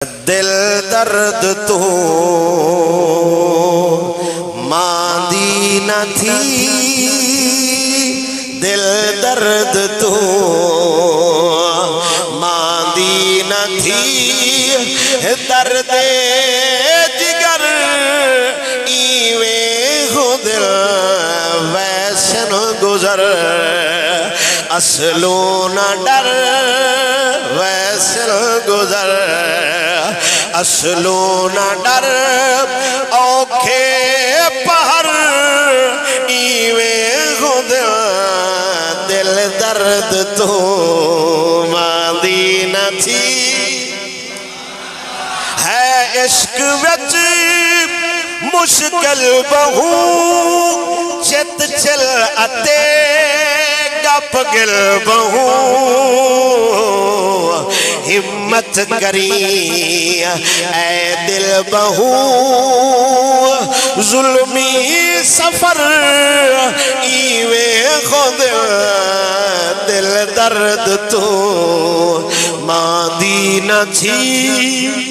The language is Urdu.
دل درد تو ماندی نہ تھی، دل درد تو ماندی نہ تھی، درد جگر ایویں ہو دل ویسن گزر، اصلو نہ ڈر ویسن گزر، اصلو نہ ڈر اوکھے پہر ایویں خود دل درد تو ماندی نہ تھی، ہے عشق وچ مشکل بہو چت چل اتے گپ گل بہو، ہمت کری اے دل بہو، ظلمی سفر ایویں خود دل درد تو ماندی نہ تھی۔